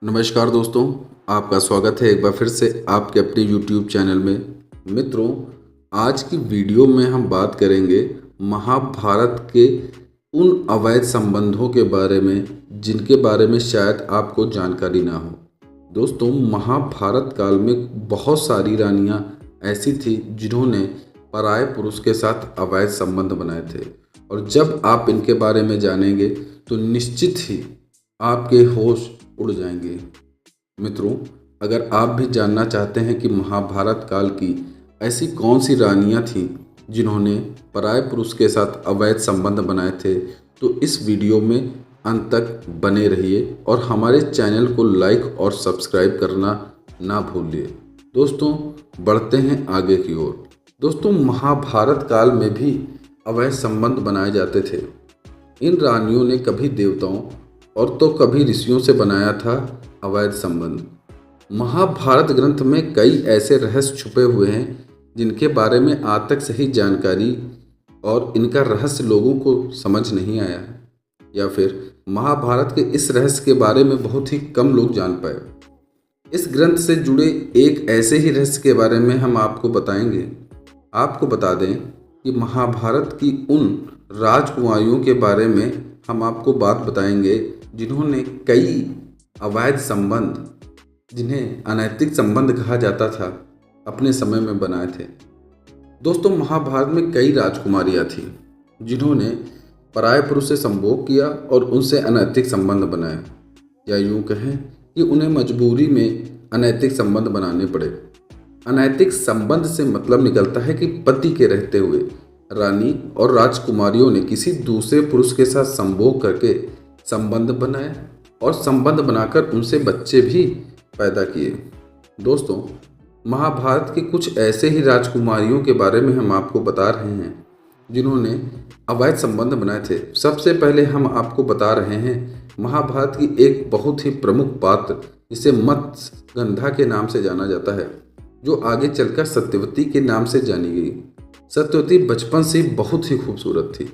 नमस्कार दोस्तों, आपका स्वागत है एक बार फिर से आपके अपने YouTube चैनल में। मित्रों, आज की वीडियो में हम बात करेंगे महाभारत के उन अवैध संबंधों के बारे में जिनके बारे में शायद आपको जानकारी ना हो। दोस्तों, महाभारत काल में बहुत सारी रानियां ऐसी थी जिन्होंने पराये पुरुष के साथ अवैध संबंध बनाए थे, और जब आप इनके बारे में जानेंगे तो निश्चित ही आपके होश उड़ जाएंगे। मित्रों, अगर आप भी जानना चाहते हैं कि महाभारत काल की ऐसी कौन सी रानियां थीं जिन्होंने पराये पुरुष के साथ अवैध संबंध बनाए थे, तो इस वीडियो में अंत तक बने रहिए और हमारे चैनल को लाइक और सब्सक्राइब करना ना भूलिए। दोस्तों, बढ़ते हैं आगे की ओर। दोस्तों, महाभारत काल में भी अवैध संबंध बनाए जाते थे। इन रानियों ने कभी देवताओं और तो कभी ऋषियों से बनाया था अवैध संबंध। महाभारत ग्रंथ में कई ऐसे रहस्य छुपे हुए हैं जिनके बारे में आज तक सही जानकारी और इनका रहस्य लोगों को समझ नहीं आया है, या फिर महाभारत के इस रहस्य के बारे में बहुत ही कम लोग जान पाए। इस ग्रंथ से जुड़े एक ऐसे ही रहस्य के बारे में हम आपको बताएंगे। आपको बता दें कि महाभारत की उन राजकुमारियों के बारे में हम आपको बात बताएंगे जिन्होंने कई अवैध संबंध, जिन्हें अनैतिक संबंध कहा जाता था, अपने समय में बनाए थे। दोस्तों, महाभारत में कई राजकुमारियां थीं जिन्होंने पराये पुरुष से संभोग किया और उनसे अनैतिक संबंध बनाए, या यूं कहें कि उन्हें मजबूरी में अनैतिक संबंध बनाने पड़े। अनैतिक संबंध से मतलब निकलता है कि पति के रहते हुए रानी और राजकुमारियों ने किसी दूसरे पुरुष के साथ संभोग करके संबंध बनाए और संबंध बनाकर उनसे बच्चे भी पैदा किए। दोस्तों, महाभारत की कुछ ऐसे ही राजकुमारियों के बारे में हम आपको बता रहे हैं जिन्होंने अवैध संबंध बनाए थे। सबसे पहले हम आपको बता रहे हैं महाभारत की एक बहुत ही प्रमुख पात्र, जिसे मत्स्यगंधा के नाम से जाना जाता है, जो आगे चलकर सत्यवती के नाम से जानी गई। सत्यवती बचपन से बहुत ही खूबसूरत थी,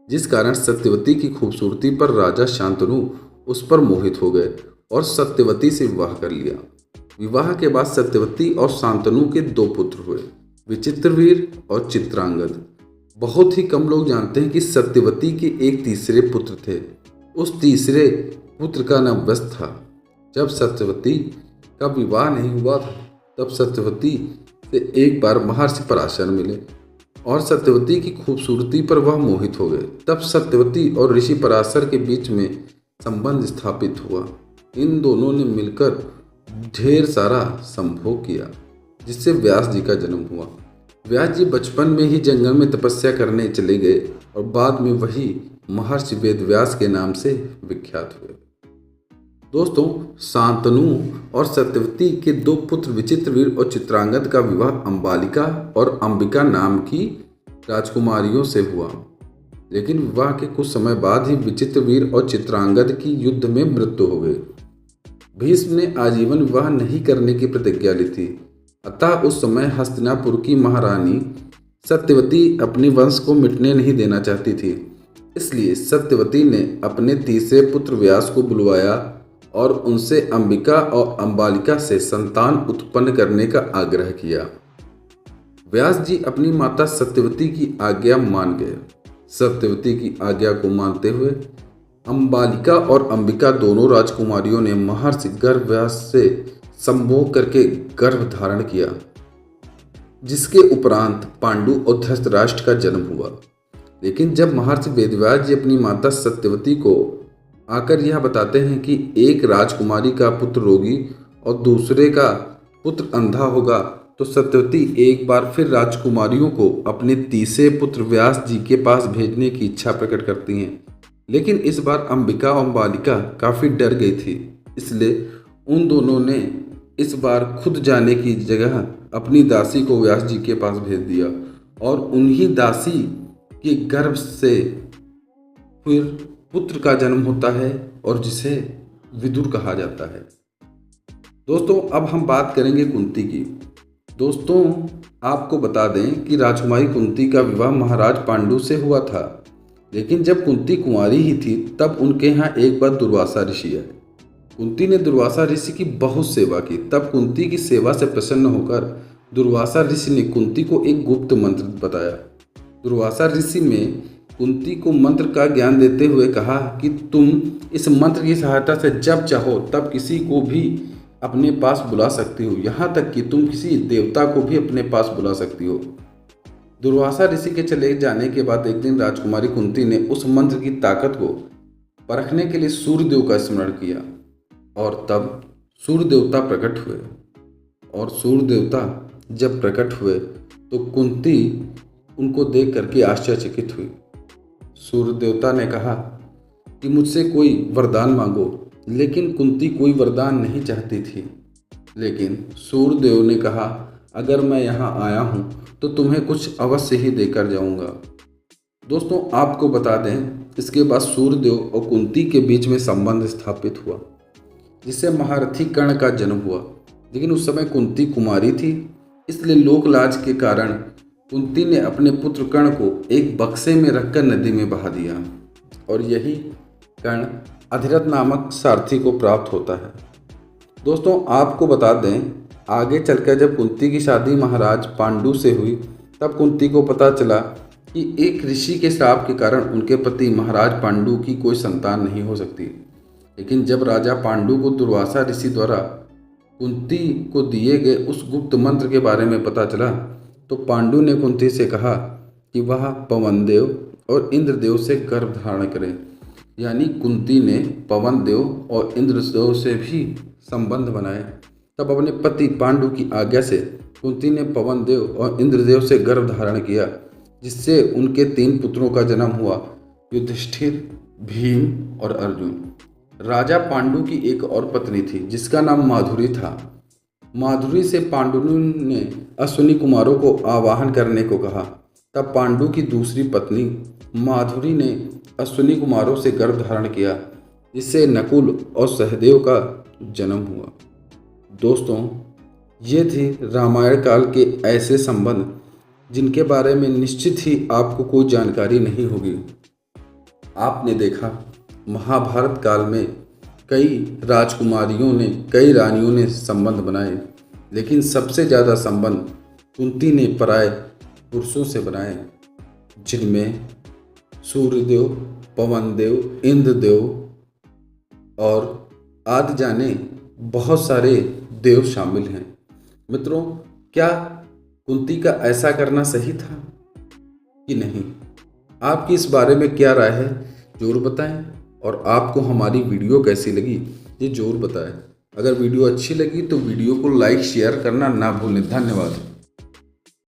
जिस कारण सत्यवती की खूबसूरती पर राजा शांतनु उस पर मोहित हो गए और सत्यवती से विवाह कर लिया। विवाह के बाद सत्यवती और शांतनु के 2 पुत्र हुए, विचित्रवीर और चित्रांगद। बहुत ही कम लोग जानते हैं कि सत्यवती के एक तीसरे पुत्र थे। उस तीसरे पुत्र का नाम व्यस्त था। जब सत्यवती का विवाह नहीं हुआ था, तब सत्यवती से एक बार महर्षि पराशर मिले और सत्यवती की खूबसूरती पर वह मोहित हो गए। तब सत्यवती और ऋषि पराशर के बीच में संबंध स्थापित हुआ। इन दोनों ने मिलकर ढेर सारा संभोग किया, जिससे व्यास जी का जन्म हुआ। व्यास जी बचपन में ही जंगल में तपस्या करने चले गए और बाद में वही महर्षि वेदव्यास के नाम से विख्यात हुए। दोस्तों, शांतनु और सत्यवती के 2 पुत्र विचित्रवीर और चित्रांगद का विवाह अंबालिका और अंबिका नाम की राजकुमारियों से हुआ, लेकिन विवाह के कुछ समय बाद ही विचित्रवीर और चित्रांगद की युद्ध में मृत्यु हो गई। भीष्म ने आजीवन विवाह नहीं करने की प्रतिज्ञा ली थी, अतः उस समय हस्तिनापुर की महारानी सत्यवती अपने वंश को मिटने नहीं देना चाहती थी। इसलिए सत्यवती ने अपने तीसरे पुत्र व्यास को बुलवाया और उनसे अंबिका और अंबालिका से संतान उत्पन्न करने का आग्रह किया। व्यास जी अपनी माता सत्यवती की आज्ञा मान गए। सत्यवती की आज्ञा को मानते हुए अंबालिका और अंबिका दोनों राजकुमारियों ने महर्षि गर्भव्यास से संभोग करके गर्भ धारण किया, जिसके उपरांत पांडु और धृतराष्ट्र का जन्म हुआ। लेकिन जब महर्षि वेदव्यास जी अपनी माता सत्यवती को आकर यह बताते हैं कि एक राजकुमारी का पुत्र रोगी और दूसरे का पुत्र अंधा होगा, तो सत्यवती एक बार फिर राजकुमारियों को अपने तीसरे पुत्र व्यास जी के पास भेजने की इच्छा प्रकट करती हैं। लेकिन इस बार अंबिका और अंबालिका काफ़ी डर गई थी, इसलिए उन दोनों ने इस बार खुद जाने की जगह अपनी दासी को व्यास जी के पास भेज दिया और उन्हीं दासी के गर्भ से फिर पुत्र का जन्म होता है और जिसे विदुर कहा जाता है। दोस्तों, अब हम बात करेंगे कुंती की। दोस्तों, आपको बता दें कि राजकुमारी कुंती का विवाह महाराज पांडु से हुआ था, लेकिन जब कुंती कुंवारी ही थी तब उनके यहाँ एक बार दुर्वासा ऋषि आए। कुंती ने दुर्वासा ऋषि की बहुत सेवा की। तब कुंती की सेवा से प्रसन्न होकर दुर्वासा ऋषि ने कुंती को एक गुप्त मंत्र बताया। दुर्वासा ऋषि ने कुंती को मंत्र का ज्ञान देते हुए कहा कि तुम इस मंत्र की सहायता से जब चाहो तब किसी को भी अपने पास बुला सकती हो, यहाँ तक कि तुम किसी देवता को भी अपने पास बुला सकती हो। दुर्वासा ऋषि के चले जाने के बाद एक दिन राजकुमारी कुंती ने उस मंत्र की ताकत को परखने के लिए सूर्यदेव का स्मरण किया और तब सूर्य देवता प्रकट हुए। और सूर्य देवता जब प्रकट हुए तो कुंती उनको देख करके आश्चर्यचकित हुई। सूर्य देवता ने कहा कि मुझसे कोई वरदान मांगो, लेकिन कुंती कोई वरदान नहीं चाहती थी। लेकिन सूर्य देव ने कहा, अगर मैं यहाँ आया हूँ तो तुम्हें कुछ अवश्य ही देकर जाऊँगा। दोस्तों, आपको बता दें, इसके बाद सूर्यदेव और कुंती के बीच में संबंध स्थापित हुआ, जिससे महारथी कर्ण का जन्म हुआ। लेकिन उस समय कुंती कुमारी थी, इसलिए लोकलाज के कारण कुंती ने अपने पुत्र कर्ण को एक बक्से में रखकर नदी में बहा दिया और यही कर्ण अधिरथ नामक सारथी को प्राप्त होता है। दोस्तों, आपको बता दें, आगे चलकर जब कुंती की शादी महाराज पांडु से हुई तब कुंती को पता चला कि एक ऋषि के श्राप के कारण उनके पति महाराज पांडु की कोई संतान नहीं हो सकती। लेकिन जब राजा पांडु को दुर्वासा ऋषि द्वारा कुंती को दिए गए उस गुप्त मंत्र के बारे में पता चला तो पांडु ने कुंती से कहा कि वह पवन देव और इंद्रदेव से गर्भ धारण करें। यानी कुंती ने पवन देव और इंद्रदेव से भी संबंध बनाए। तब अपने पति पांडु की आज्ञा से कुंती ने पवन देव और इंद्रदेव से गर्भ धारण किया, जिससे उनके 3 पुत्रों का जन्म हुआ, युधिष्ठिर, भीम और अर्जुन। राजा पांडु की एक और पत्नी थी जिसका नाम माधुरी था। माधुरी से पांडु ने अश्विनी कुमारों को आवाहन करने को कहा। तब पांडु की दूसरी पत्नी माधुरी ने अश्विनी कुमारों से गर्भ धारण किया, जिससे नकुल और सहदेव का जन्म हुआ। दोस्तों, ये थे रामायण काल के ऐसे संबंध जिनके बारे में निश्चित ही आपको कोई जानकारी नहीं होगी। आपने देखा, महाभारत काल में कई राजकुमारियों ने, कई रानियों ने संबंध बनाए, लेकिन सबसे ज़्यादा संबंध कुंती ने पराये पुरुषों से बनाए, जिनमें सूर्यदेव, पवनदेव, इंद्रदेव और आदि जाने बहुत सारे देव शामिल हैं। मित्रों, क्या कुंती का ऐसा करना सही था कि नहीं? आपकी इस बारे में क्या राय है, ज़रूर बताएं। और आपको हमारी वीडियो कैसी लगी ये ज़रूर बताएं। अगर वीडियो अच्छी लगी तो वीडियो को लाइक शेयर करना ना भूलें। धन्यवाद।